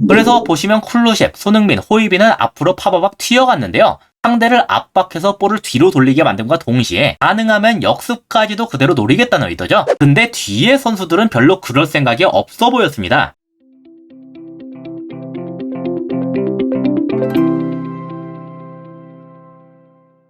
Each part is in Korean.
그래서 보시면 쿨루셉, 손흥민, 호이비는 앞으로 파바박 튀어갔는데요. 상대를 압박해서 볼을 뒤로 돌리게 만듦과 동시에 가능하면 역습까지도 그대로 노리겠다는 의도죠. 근데 뒤에 선수들은 별로 그럴 생각이 없어 보였습니다.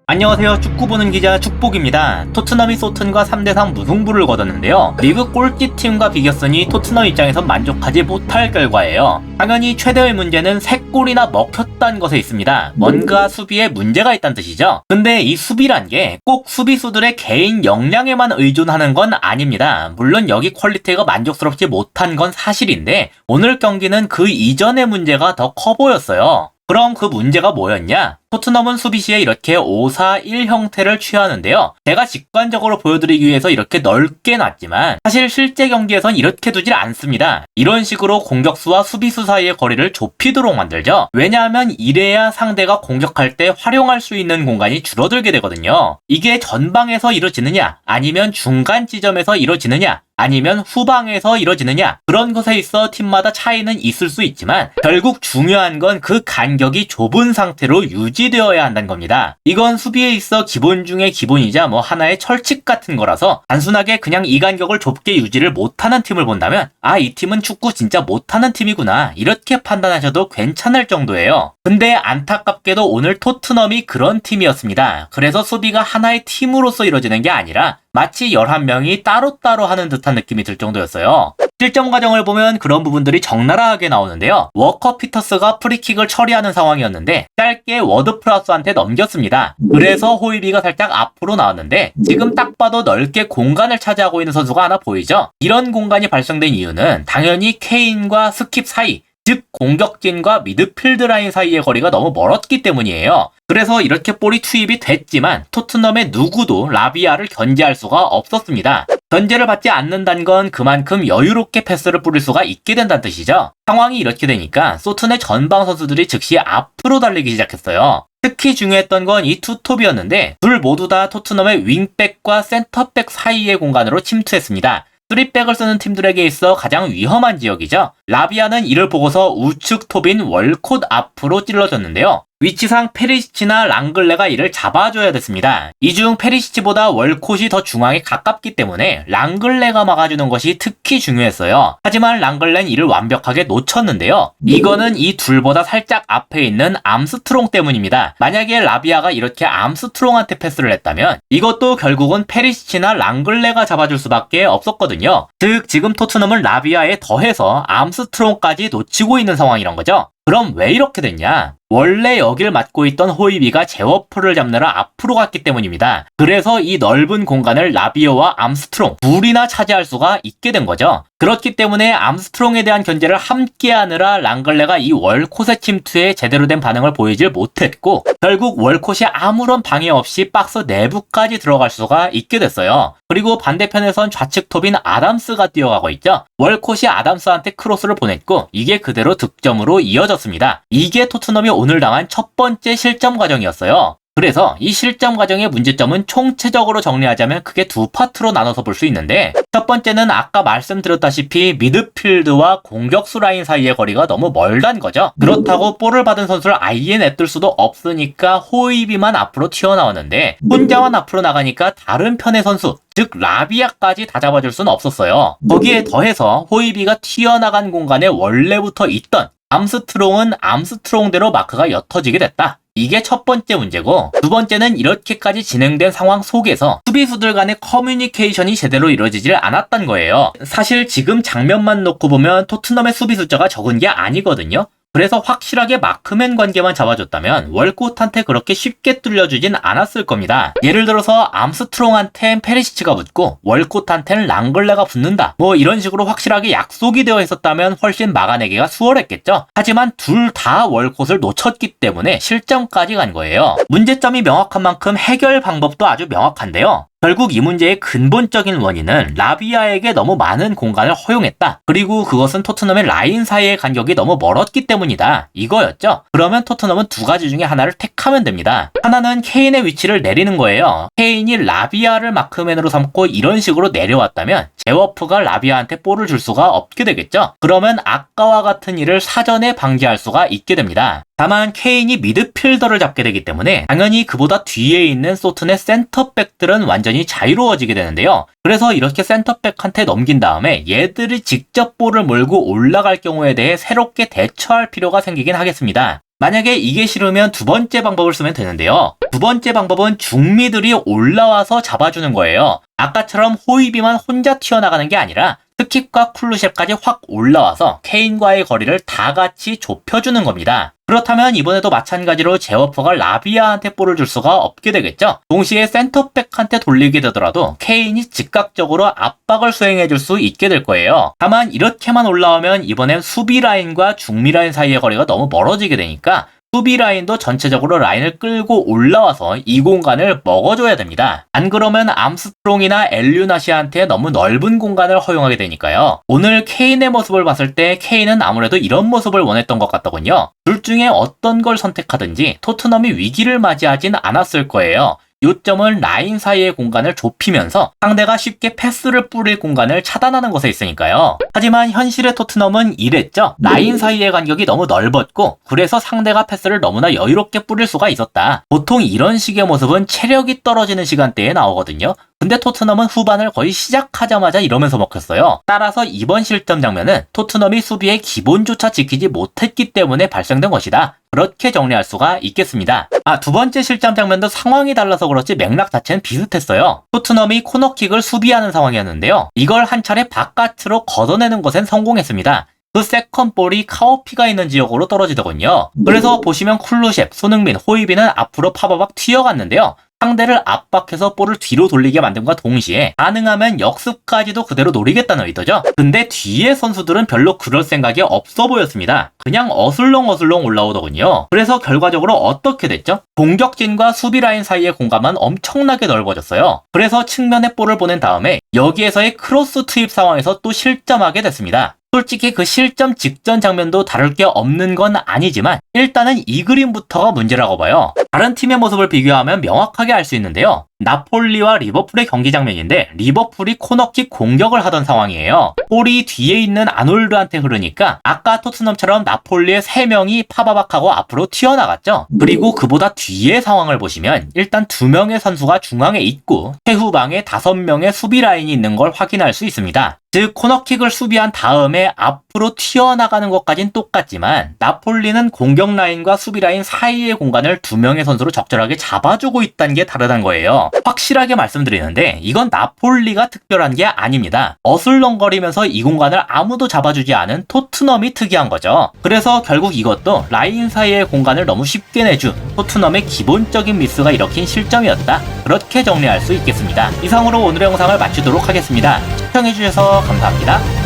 안녕하세요. 축구 보는 기자 축복입니다. 토트넘이 소튼과 3대3 무승부를 거뒀는데요. 리그 꼴찌팀과 비겼으니 토트넘 입장에선 만족하지 못할 결과예요. 당연히 최대의 문제는 3골이나 먹혔다는 것에 있습니다. 뭔가 수비에 문제가 있다는 뜻이죠. 근데 이 수비란 게 꼭 수비수들의 개인 역량에만 의존하는 건 아닙니다. 물론 여기 퀄리티가 만족스럽지 못한 건 사실인데 오늘 경기는 그 이전의 문제가 더 커 보였어요. 그럼 그 문제가 뭐였냐? 토트넘은 수비 시에 이렇게 5-4-1 형태를 취하는데요. 제가 직관적으로 보여드리기 위해서 이렇게 넓게 놨지만 사실 실제 경기에선 이렇게 두질 않습니다. 이런 식으로 공격수와 수비수 사이의 거리를 좁히도록 만들죠. 왜냐하면 이래야 상대가 공격할 때 활용할 수 있는 공간이 줄어들게 되거든요. 이게 전방에서 이루어지느냐 아니면 중간 지점에서 이루어지느냐 아니면 후방에서 이루어지느냐 그런 것에 있어 팀마다 차이는 있을 수 있지만 결국 중요한 건 그 간격이 좁은 상태로 유지되어야 한다는 겁니다. 이건 수비에 있어 기본 중에 기본이자 하나의 철칙 같은 거라서 단순하게 그냥 이 간격을 좁게 유지를 못하는 팀을 본다면 이 팀은 축구 진짜 못하는 팀이구나 이렇게 판단하셔도 괜찮을 정도예요. 근데 안타깝게도 오늘 토트넘이 그런 팀이었습니다. 그래서 수비가 하나의 팀으로서 이루어지는 게 아니라 마치 11명이 따로따로 하는 듯한 느낌이 들 정도였어요. 실점 과정을 보면 그런 부분들이 적나라하게 나오는데요. 워커 피터스가 프리킥을 처리하는 상황이었는데 짧게 워드프라우스한테 넘겼습니다. 그래서 호이비가 살짝 앞으로 나왔는데 지금 딱 봐도 넓게 공간을 차지하고 있는 선수가 하나 보이죠? 이런 공간이 발생된 이유는 당연히 케인과 스킵 사이, 즉 공격진과 미드필드 라인 사이의 거리가 너무 멀었기 때문이에요. 그래서 이렇게 볼이 투입이 됐지만 토트넘의 누구도 라비아를 견제할 수가 없었습니다. 견제를 받지 않는다는 건 그만큼 여유롭게 패스를 뿌릴 수가 있게 된다는 뜻이죠. 상황이 이렇게 되니까 소튼의 전방 선수들이 즉시 앞으로 달리기 시작했어요. 특히 중요했던 건 이 투톱이었는데 둘 모두 다 토트넘의 윙백과 센터백 사이의 공간으로 침투했습니다. 3백을 쓰는 팀들에게 있어 가장 위험한 지역이죠. 라비아는 이를 보고서 우측 톱인 월콧 앞으로 찔러줬는데요. 위치상 페리시치나 랑글레가 이를 잡아줘야 됐습니다. 이 중 페리시치보다 월콧이 더 중앙에 가깝기 때문에 랑글레가 막아주는 것이 특히 중요했어요. 하지만 랑글레는 이를 완벽하게 놓쳤는데요. 이거는 이 둘보다 살짝 앞에 있는 암스트롱 때문입니다. 만약에 라비아가 이렇게 암스트롱한테 패스를 했다면 이것도 결국은 페리시치나 랑글레가 잡아줄 수밖에 없었거든요. 즉 지금 토트넘은 라비아에 더해서 암스트롱까지 놓치고 있는 상황이란 거죠. 그럼 왜 이렇게 됐냐? 원래 여길 맡고 있던 호이비가 제워프를 잡느라 앞으로 갔기 때문입니다. 그래서 이 넓은 공간을 라비오와 암스트롱 둘이나 차지할 수가 있게 된 거죠. 그렇기 때문에 암스트롱에 대한 견제를 함께 하느라 랑글레가 이 월콧의 침투에 제대로 된 반응을 보이질 못했고 결국 월콧이 아무런 방해 없이 박스 내부까지 들어갈 수가 있게 됐어요. 그리고 반대편에선 좌측 톱인 아담스가 뛰어가고 있죠. 월콧이 아담스한테 크로스를 보냈고 이게 그대로 득점으로 이어졌습니다. 이게 토트넘이 오늘 당한 첫 번째 실점 과정이었어요. 그래서 이 실점 과정의 문제점은 총체적으로 정리하자면 크게 두 파트로 나눠서 볼 수 있는데 첫 번째는 아까 말씀드렸다시피 미드필드와 공격수 라인 사이의 거리가 너무 멀다는 거죠. 그렇다고 볼을 받은 선수를 아예 내둘 수도 없으니까 호이비만 앞으로 튀어나왔는데 혼자만 앞으로 나가니까 다른 편의 선수 즉 라비아까지 다 잡아줄 수는 없었어요. 거기에 더해서 호이비가 튀어나간 공간에 원래부터 있던 암스트롱은 암스트롱대로 마크가 옅어지게 됐다. 이게 첫 번째 문제고 두 번째는 이렇게까지 진행된 상황 속에서 수비수들 간의 커뮤니케이션이 제대로 이루어지질 않았단 거예요. 사실 지금 장면만 놓고 보면 토트넘의 수비 숫자가 적은 게 아니거든요. 그래서 확실하게 마크맨 관계만 잡아줬다면 월콧한테 그렇게 쉽게 뚫려주진 않았을 겁니다. 예를 들어서 암스트롱한텐 페리시치가 붙고 월콧한텐 랑글레가 붙는다. 이런 식으로 확실하게 약속이 되어 있었다면 훨씬 막아내기가 수월했겠죠. 하지만 둘 다 월콧을 놓쳤기 때문에 실점까지 간 거예요. 문제점이 명확한 만큼 해결 방법도 아주 명확한데요. 결국 이 문제의 근본적인 원인은 라비아에게 너무 많은 공간을 허용했다. 그리고 그것은 토트넘의 라인 사이의 간격이 너무 멀었기 때문이다. 이거였죠. 그러면 토트넘은 두 가지 중에 하나를 택하면 됩니다. 하나는 케인의 위치를 내리는 거예요. 케인이 라비아를 마크맨으로 삼고 이런 식으로 내려왔다면 제워프가 라비아한테 볼을 줄 수가 없게 되겠죠. 그러면 아까와 같은 일을 사전에 방지할 수가 있게 됩니다. 다만 케인이 미드필더를 잡게 되기 때문에 당연히 그보다 뒤에 있는 소튼의 센터백들은 완전히 자유로워지게 되는데요. 그래서 이렇게 센터백한테 넘긴 다음에 얘들이 직접 볼을 몰고 올라갈 경우에 대해 새롭게 대처할 필요가 생기긴 하겠습니다. 만약에 이게 싫으면 두 번째 방법을 쓰면 되는데요. 두 번째 방법은 중미들이 올라와서 잡아주는 거예요. 아까처럼 호이비만 혼자 튀어나가는 게 아니라 스킵과 쿨루셉까지 확 올라와서 케인과의 거리를 다 같이 좁혀주는 겁니다. 그렇다면 이번에도 마찬가지로 제워프가 라비아한테 볼을 줄 수가 없게 되겠죠. 동시에 센터백한테 돌리게 되더라도 케인이 즉각적으로 압박을 수행해줄 수 있게 될 거예요. 다만 이렇게만 올라오면 이번엔 수비 라인과 중미 라인 사이의 거리가 너무 멀어지게 되니까 수비 라인도 전체적으로 라인을 끌고 올라와서 이 공간을 먹어줘야 됩니다. 안 그러면 암스트롱이나 엘류나시한테 너무 넓은 공간을 허용하게 되니까요. 오늘 케인의 모습을 봤을 때 케인은 아무래도 이런 모습을 원했던 것 같더군요. 둘 중에 어떤 걸 선택하든지 토트넘이 위기를 맞이하진 않았을 거예요. 요점은 라인 사이의 공간을 좁히면서 상대가 쉽게 패스를 뿌릴 공간을 차단하는 것에 있으니까요. 하지만 현실의 토트넘은 이랬죠. 라인 사이의 간격이 너무 넓었고 그래서 상대가 패스를 너무나 여유롭게 뿌릴 수가 있었다. 보통 이런 식의 모습은 체력이 떨어지는 시간대에 나오거든요. 근데 토트넘은 후반을 거의 시작하자마자 이러면서 먹혔어요. 따라서 이번 실점 장면은 토트넘이 수비의 기본조차 지키지 못했기 때문에 발생된 것이다. 그렇게 정리할 수가 있겠습니다. 두 번째 실점 장면도 상황이 달라서 그렇지 맥락 자체는 비슷했어요. 토트넘이 코너킥을 수비하는 상황이었는데요. 이걸 한 차례 바깥으로 걷어내는 것엔 성공했습니다. 그 세컨볼이 카오피가 있는 지역으로 떨어지더군요. 그래서 보시면 쿨루셉, 손흥민, 호이비는 앞으로 파바박 튀어갔는데요. 상대를 압박해서 볼을 뒤로 돌리게 만듦과 동시에 가능하면 역습까지도 그대로 노리겠다는 의도죠. 근데 뒤에 선수들은 별로 그럴 생각이 없어 보였습니다. 그냥 어슬렁어슬렁 올라오더군요. 그래서 결과적으로 어떻게 됐죠? 공격진과 수비 라인 사이의 공간만 엄청나게 넓어졌어요. 그래서 측면에 볼을 보낸 다음에 여기에서의 크로스 투입 상황에서 또 실점하게 됐습니다. 솔직히 그 실점 직전 장면도 다룰 게 없는 건 아니지만 일단은 이 그림부터가 문제라고 봐요. 다른 팀의 모습을 비교하면 명확하게 알 수 있는데요. 나폴리와 리버풀의 경기 장면인데 리버풀이 코너킥 공격을 하던 상황이에요. 볼이 뒤에 있는 아놀드한테 흐르니까 아까 토트넘처럼 나폴리의 3명이 파바박하고 앞으로 튀어나갔죠. 그리고 그보다 뒤의 상황을 보시면 일단 2명의 선수가 중앙에 있고 최후방에 5명의 수비 라인이 있는 걸 확인할 수 있습니다. 즉 코너킥을 수비한 다음에 앞으로 튀어나가는 것까진 똑같지만 나폴리는 공격 라인과 수비 라인 사이의 공간을 2명의 선수로 적절하게 잡아주고 있다는 게 다르다는 거예요. 확실하게 말씀드리는데 이건 나폴리가 특별한 게 아닙니다. 어슬렁거리면서 이 공간을 아무도 잡아주지 않은 토트넘이 특이한 거죠. 그래서 결국 이것도 라인 사이의 공간을 너무 쉽게 내준 토트넘의 기본적인 미스가 일으킨 실점이었다. 그렇게 정리할 수 있겠습니다. 이상으로 오늘의 영상을 마치도록 하겠습니다. 시청해주셔서 감사합니다.